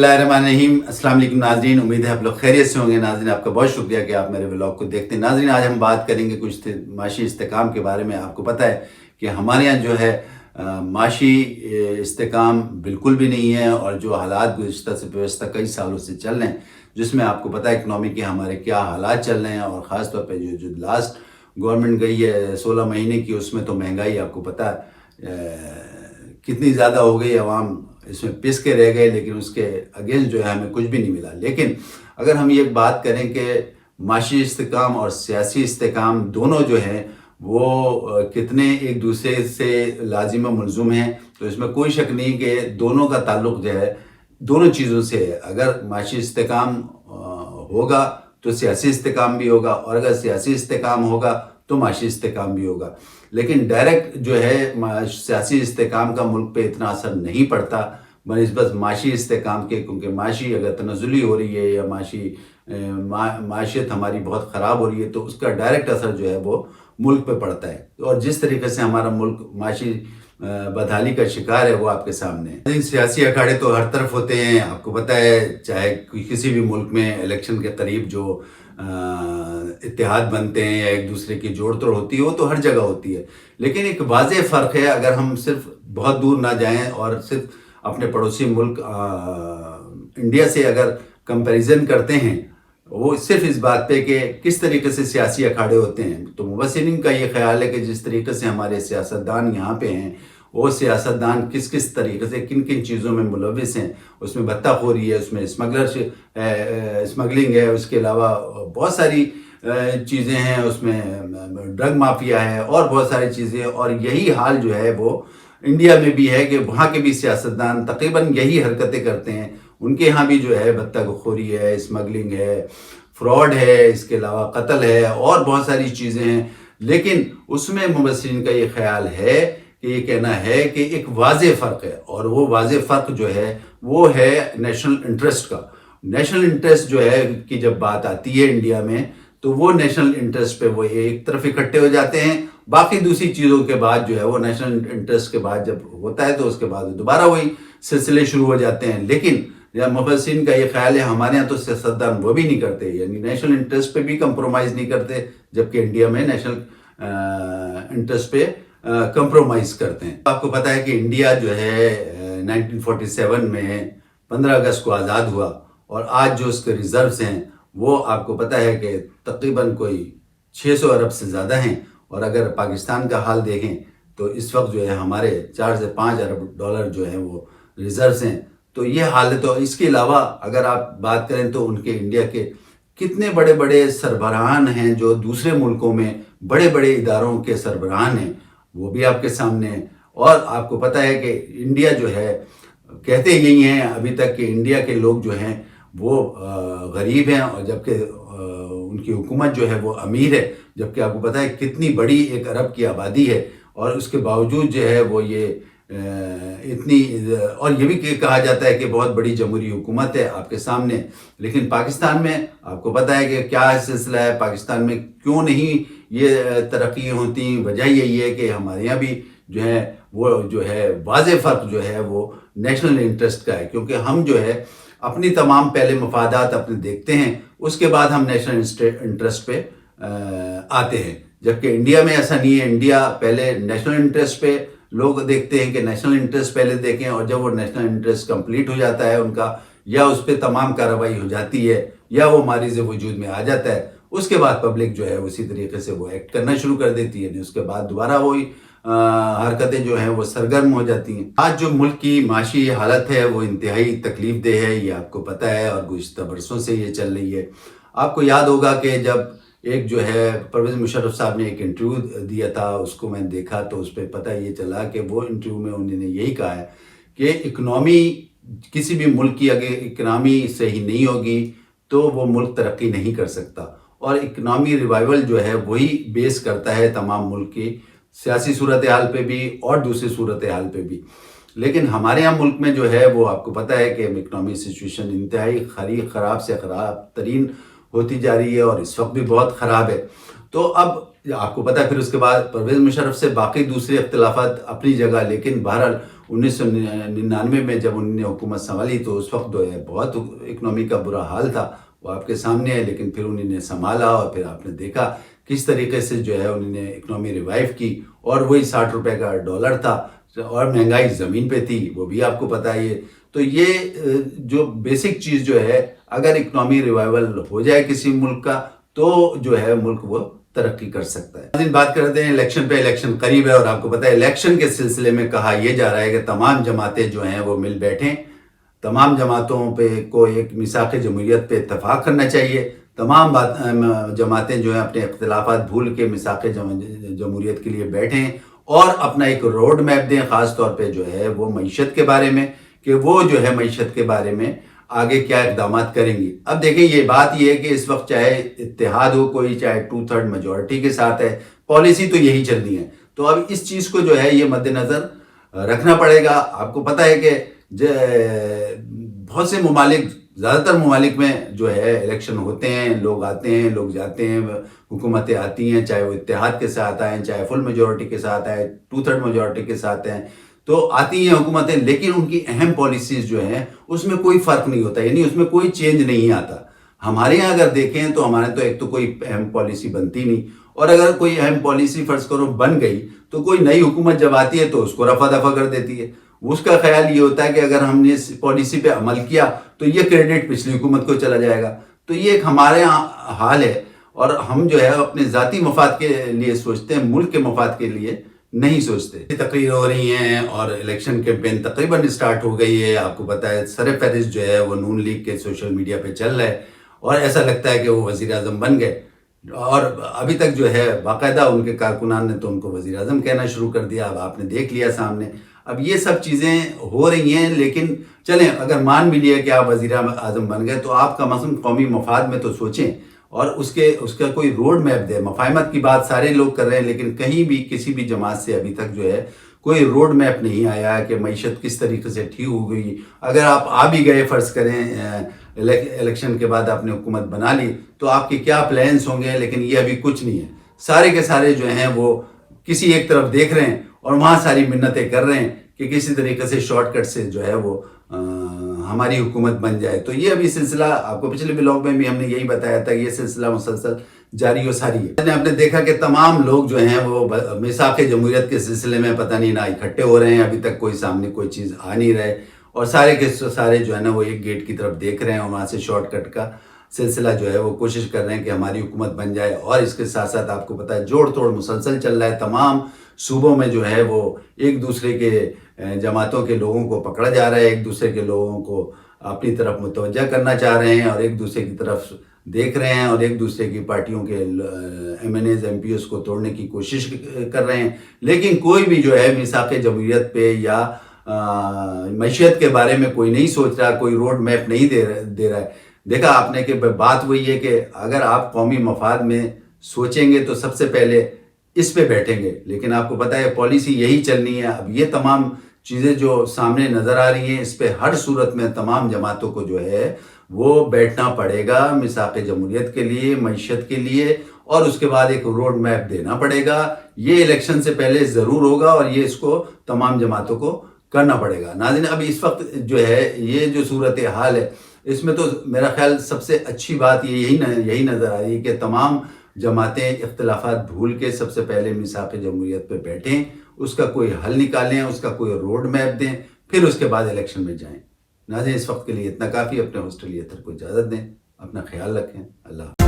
बिस्मिल्लाहिर्रहमानिर्रहीम। अस्सलाम वालेकुम नाज़रीन, उम्मीद है आप लोग खैरियत से होंगे। नाज़रीन, आपका बहुत शुक्रिया कि आप मेरे व्लॉग को देखते हैं। नाज़रीन, आज हम बात करेंगे कुछ माशी इस्तेकाम के बारे में। आपको पता है कि हमारे यहाँ जो है माशी इस्तेकाम बिल्कुल भी नहीं है, और जो हालात गुज़िश्ता से व्यवस्था कई सालों से चल रहे हैं, जिसमें आपको पता है इकनॉमी के हमारे क्या हालात चल रहे हैं, और ख़ास तौर पे जो लास्ट गवर्नमेंट गई है 16 महीने की, उसमें तो महंगाई आपको पता है कितनी ज़्यादा हो गई। आवाम इसमें पिस के रह गए, लेकिन उसके अगेंस्ट जो है हमें कुछ भी नहीं मिला। लेकिन अगर हम ये बात करें कि माशी इस्तेकाम और सियासी इस्तेकाम दोनों जो हैं वो कितने एक दूसरे से लाजिम व मुलज़ुम हैं, तो इसमें कोई शक नहीं कि दोनों का ताल्लुक़ जो है दोनों चीज़ों से है। अगर माशी इस्तेकाम होगा तो सियासी इस्तेकाम भी होगा, और अगर सियासी इस्तेकाम होगा तो माशी इस्तेकाम भी होगा। लेकिन डायरेक्ट जो है सियासी इस्तेकाम का मुल्क पे इतना असर नहीं पड़ता बनिस्बत माशी इस्तेकाम के, क्योंकि माशी अगर तनज़ुली हो रही है या माशियत हमारी बहुत ख़राब हो रही है तो उसका डायरेक्ट असर जो है वो मुल्क पे पड़ता है। और जिस तरीके से हमारा मुल्क माशी बदहाली का शिकार है वो आपके सामने है। सियासी अखाड़े तो हर तरफ होते हैं, आपको पता है, चाहे किसी भी मुल्क में इलेक्शन के करीब जो इत्तेहाद बनते हैं या एक दूसरे की जोड़ तोड़ होती है, वो तो हर जगह होती है। लेकिन एक वाज़ेह फ़र्क है, अगर हम सिर्फ बहुत दूर ना जाएं और सिर्फ अपने पड़ोसी मुल्क इंडिया से अगर कंपैरिजन करते हैं, वो सिर्फ इस बात पे कि किस तरीके से सियासी अखाड़े होते हैं, तो मुबस्सिरीन का ये ख्याल है कि जिस तरीके से हमारे सियासतदान यहाँ पे हैं, वो सियासतदान किस किस तरीके से किन किन चीज़ों में मुलविस हैं, उसमें बत्ताखोरी है, उसमें स्मगलिंग है, उसके अलावा बहुत सारी चीज़ें हैं, उसमें ड्रग माफिया है और बहुत सारी चीज़ें। और यही हाल जो है वो इंडिया में भी है कि वहाँ के भी सियासतदान तकरीबन यही हरकतें करते हैं। उनके यहाँ भी जो है बत्ताखोरी है, स्मगलिंग है, फ्रॉड है, इसके अलावा कत्ल है और बहुत सारी चीज़ें हैं। लेकिन उसमें मुबस्सिरीन का ये ख्याल है कि ये कहना है कि एक वाज़ेह फ़र्क है, और वो वाज़ेह फ़र्क जो है वो है नेशनल इंटरेस्ट का। नेशनल इंटरेस्ट जो है कि जब बात आती है इंडिया में, तो वो नेशनल इंटरेस्ट पे वो एक तरफ इकट्ठे हो जाते हैं। बाकी दूसरी चीज़ों के बाद जो है वो नेशनल इंटरेस्ट के बाद जब होता है तो उसके बाद दोबारा वही सिलसिले शुरू हो जाते हैं। लेकिन मुबस्सिरीन का ये ख्याल है हमारे यहाँ तो सियासतदान वो भी नहीं करते, यानी नेशनल इंटरेस्ट पे भी कंप्रोमाइज़ नहीं करते, जबकि इंडिया में नेशनल इंटरेस्ट पे कंप्रोमाइज़ करते हैं। आपको पता है कि इंडिया जो है 1947 में 15 अगस्त को आज़ाद हुआ, और आज जो उसके रिज़र्व्स हैं वो आपको पता है कि तकरीबन कोई 600 अरब से ज़्यादा हैं। और अगर पाकिस्तान का हाल देखें तो इस वक्त जो है हमारे 4 से 5 अरब डॉलर जो है वो रिज़र्व्स हैं। तो ये हाल है। तो इसके अलावा अगर आप बात करें तो उनके इंडिया के कितने बड़े बड़े सरबराहान हैं जो दूसरे मुल्कों में बड़े बड़े इदारों के सरबराहान हैं, वो भी आपके सामने है। और आपको पता है कि इंडिया जो है, कहते यही हैं अभी तक कि इंडिया के लोग जो हैं वो गरीब हैं, और जबकि उनकी हुकूमत जो है वो अमीर है। जबकि आपको पता है कितनी बड़ी एक अरब की आबादी है, और उसके बावजूद जो है वो ये इतनी, और ये भी कहा जाता है कि बहुत बड़ी जमहूरी हुकूमत है आपके सामने। लेकिन पाकिस्तान में आपको पता है कि क्या सिलसिला है, पाकिस्तान में क्यों नहीं ये तरक्की होती। वजह यही है कि हमारे यहाँ भी जो है वो जो है वाज़ेह फ़र्क जो है वो नेशनल इंटरेस्ट का है, क्योंकि हम जो है अपनी तमाम पहले मफादात अपने देखते हैं, उसके बाद हम नेशनल इंटरेस्ट पे आते हैं। जबकि इंडिया में ऐसा नहीं है। इंडिया पहले नेशनल इंटरेस्ट पे लोग देखते हैं कि नेशनल इंटरेस्ट पहले देखें, और जब वो नेशनल इंटरेस्ट कंप्लीट हो जाता है उनका, या उस पर तमाम कार्रवाई हो जाती है, या वो मारिज़ वजूद में आ जाता है, उसके बाद पब्लिक जो है उसी तरीके से वो एक्ट करना शुरू कर देती है। उसके बाद दोबारा वही हरकतें जो हैं वो सरगर्म हो जाती हैं। आज जो मुल्क की माशी हालत है वो इंतहाई तकलीफ देह है, ये आपको पता है, और गुज़िश्ता बरसों से ये चल रही है। आपको याद होगा कि जब एक जो है परवेज़ मुशर्रफ साहब ने एक इंटरव्यू दिया था, उसको मैंने देखा तो उस पर पता ये चला कि वो इंटरव्यू में उन्होंने यही कहा है कि इकनॉमी किसी भी मुल्क की अगर इकनॉमी सही नहीं होगी तो वो मुल्क तरक्की नहीं कर सकता। और इकनॉमी रिवाइवल जो है वही बेस करता है तमाम मुल्क की सियासी सूरत हाल पे भी और दूसरी सूरत हाल पे भी। लेकिन हमारे यहाँ मुल्क में जो है वो आपको पता है कि इकनॉमी सिचुएशन इंतहाई ख़राब से ख़राब तरीन होती जा रही है, और इस वक्त भी बहुत ख़राब है। तो अब آپ کو پتہ ہے پھر اس کے بعد پرویز مشرف سے باقی دوسرے اختلافات اپنی جگہ، لیکن بہرحال 1999 میں جب انہوں نے حکومت سنبھالی تو اس وقت جو ہے بہت اکنامی کا برا حال تھا، وہ آپ کے سامنے ہے، لیکن پھر انہوں نے سنبھالا اور پھر آپ نے دیکھا کس طریقے سے جو ہے انہوں نے اکنامی ریوائیو کی، اور وہی 60 روپے کا ڈالر تھا اور مہنگائی زمین پہ تھی، وہ بھی آپ کو پتہ ہے۔ تو یہ جو بیسک چیز جو ہے، اگر اکنامی ریوائیول ہو جائے کسی ملک کا تو جو ہے ملک وہ ترقی کر سکتا ہے۔ ناظرین، بات کرتے ہیں الیکشن پہ۔ الیکشن قریب ہے اور آپ کو پتہ ہے الیکشن کے سلسلے میں کہا یہ جا رہا ہے کہ تمام جماعتیں جو ہیں وہ مل بیٹھیں، تمام جماعتوں پہ کو ایک میثاق جمہوریت پہ اتفاق کرنا چاہیے، تمام جماعتیں جو ہیں اپنے اختلافات بھول کے میثاق جمہوریت کے لیے بیٹھیں اور اپنا ایک روڈ میپ دیں، خاص طور پہ جو ہے وہ معیشت کے بارے میں، کہ وہ جو ہے معیشت کے بارے میں آگے کیا اقدامات کریں گی۔ اب دیکھیں یہ بات یہ ہے کہ اس وقت چاہے اتحاد ہو کوئی، چاہے 2/3 میجورٹی کے ساتھ ہے، پالیسی تو یہی چلنی ہے، تو اب اس چیز کو جو ہے یہ مد نظر رکھنا پڑے گا۔ آپ کو پتہ ہے کہ بہت سے ممالک، زیادہ تر ممالک میں جو ہے الیکشن ہوتے ہیں، لوگ آتے ہیں، لوگ جاتے ہیں، حکومتیں آتی ہیں، چاہے وہ اتحاد کے ساتھ آئیں، چاہے فل میجورٹی کے ساتھ آئیں، 2/3 میجورٹی کے ساتھ ہیں، تو آتی ہیں حکومتیں، لیکن ان کی اہم پالیسیز جو ہیں اس میں کوئی فرق نہیں ہوتا، یعنی اس میں کوئی چینج نہیں آتا۔ ہمارے یہاں اگر دیکھیں تو ہمارے تو ایک تو کوئی اہم پالیسی بنتی نہیں، اور اگر کوئی اہم پالیسی فرض کرو بن گئی تو کوئی نئی حکومت جب آتی ہے تو اس کو رفع دفع کر دیتی ہے۔ اس کا خیال یہ ہوتا ہے کہ اگر ہم نے اس پالیسی پہ عمل کیا تو یہ کریڈٹ پچھلی حکومت کو چلا جائے گا۔ تو یہ ایک ہمارے یہاں حال ہے، اور ہم جو ہے اپنے ذاتی مفاد کے لیے سوچتے ہیں، ملک کے مفاد کے لیے نہیں سوچتے۔ تقریر ہو رہی ہیں اور الیکشن کیمپین تقریباً اسٹارٹ ہو گئی ہے، آپ کو پتہ ہے سر فہرست جو ہے وہ نون لیگ کے سوشل میڈیا پہ چل رہا ہے، اور ایسا لگتا ہے کہ وہ وزیر اعظم بن گئے، اور ابھی تک جو ہے باقاعدہ ان کے کارکنان نے تو ان کو وزیر اعظم کہنا شروع کر دیا، اب آپ نے دیکھ لیا سامنے۔ اب یہ سب چیزیں ہو رہی ہیں، لیکن چلیں اگر مان بھی لیا کہ آپ وزیر اعظم بن گئے تو آپ کم از کم قومی مفاد میں تو سوچیں، اور اس کا کوئی روڈ میپ دے۔ مفاہمت کی بات سارے لوگ کر رہے ہیں، لیکن کہیں بھی کسی بھی جماعت سے ابھی تک جو ہے کوئی روڈ میپ نہیں آیا کہ معیشت کس طریقے سے ٹھیک ہو گئی۔ اگر آپ آ بھی گئے، فرض کریں الیکشن کے بعد آپ نے حکومت بنا لی، تو آپ کے کیا پلانس ہوں گے، لیکن یہ ابھی کچھ نہیں ہے۔ سارے کے سارے جو ہیں وہ کسی ایک طرف دیکھ رہے ہیں اور وہاں ساری منتیں کر رہے ہیں کہ کسی طریقے سے شارٹ کٹ سے جو ہے وہ ہماری حکومت بن جائے۔ تو یہ ابھی سلسلہ آپ کو پچھلے بلاگ میں بھی ہم نے یہی بتایا تھا، یہ سلسلہ مسلسل جاری و ساری ہے۔ آپ نے دیکھا کہ تمام لوگ جو ہیں وہ میثاق جمہوریت کے سلسلے میں پتہ نہیں نہ اکٹھے ہو رہے ہیں، ابھی تک کوئی سامنے کوئی چیز آ نہیں رہے، اور سارے کے سارے جو ہے نا وہ ایک گیٹ کی طرف دیکھ رہے ہیں، اور وہاں سے شارٹ کٹ کا سلسلہ جو ہے وہ کوشش کر رہے ہیں کہ ہماری حکومت بن جائے۔ اور اس کے ساتھ ساتھ آپ کو پتہ ہے جوڑ توڑ مسلسل چل رہا ہے، تمام صوبوں میں جو ہے وہ ایک دوسرے کے جماعتوں کے لوگوں کو پکڑا جا رہا ہے، ایک دوسرے کے لوگوں کو اپنی طرف متوجہ کرنا چاہ رہے ہیں، اور ایک دوسرے کی طرف دیکھ رہے ہیں، اور ایک دوسرے کی پارٹیوں کے M N As, M P S کو توڑنے کی کوشش کر رہے ہیں، لیکن کوئی بھی جو ہے میثاق جمہوریت پہ یا معیشت کے بارے میں کوئی نہیں سوچ رہا، کوئی روڈ میپ نہیں دے رہا ہے۔ دیکھا آپ نے کہ بات وہی ہے کہ اگر آپ قومی مفاد میں سوچیں گے تو سب سے پہلے اس پہ بیٹھیں گے، لیکن آپ کو پتہ ہے پالیسی یہی چلنی ہے۔ اب یہ تمام چیزیں جو سامنے نظر آ رہی ہیں، اس پہ ہر صورت میں تمام جماعتوں کو جو ہے وہ بیٹھنا پڑے گا میثاق جمہوریت کے لیے، معیشت کے لیے، اور اس کے بعد ایک روڈ میپ دینا پڑے گا۔ یہ الیکشن سے پہلے ضرور ہوگا، اور یہ اس کو تمام جماعتوں کو کرنا پڑے گا۔ ناظرین، اب اس وقت جو ہے یہ جو صورتحال ہے، اس میں تو میرا خیال سب سے اچھی بات یہی نظر آ رہی ہے کہ تمام جماعتیں اختلافات بھول کے سب سے پہلے میثاق جمہوریت پہ بیٹھیں، اس کا کوئی حل نکالیں، اس کا کوئی روڈ میپ دیں، پھر اس کے بعد الیکشن میں جائیں۔ ناظرین، اس وقت کے لیے اتنا کافی، اپنے ہوسٹ علی اطہر کو اجازت دیں، اپنا خیال رکھیں، اللہ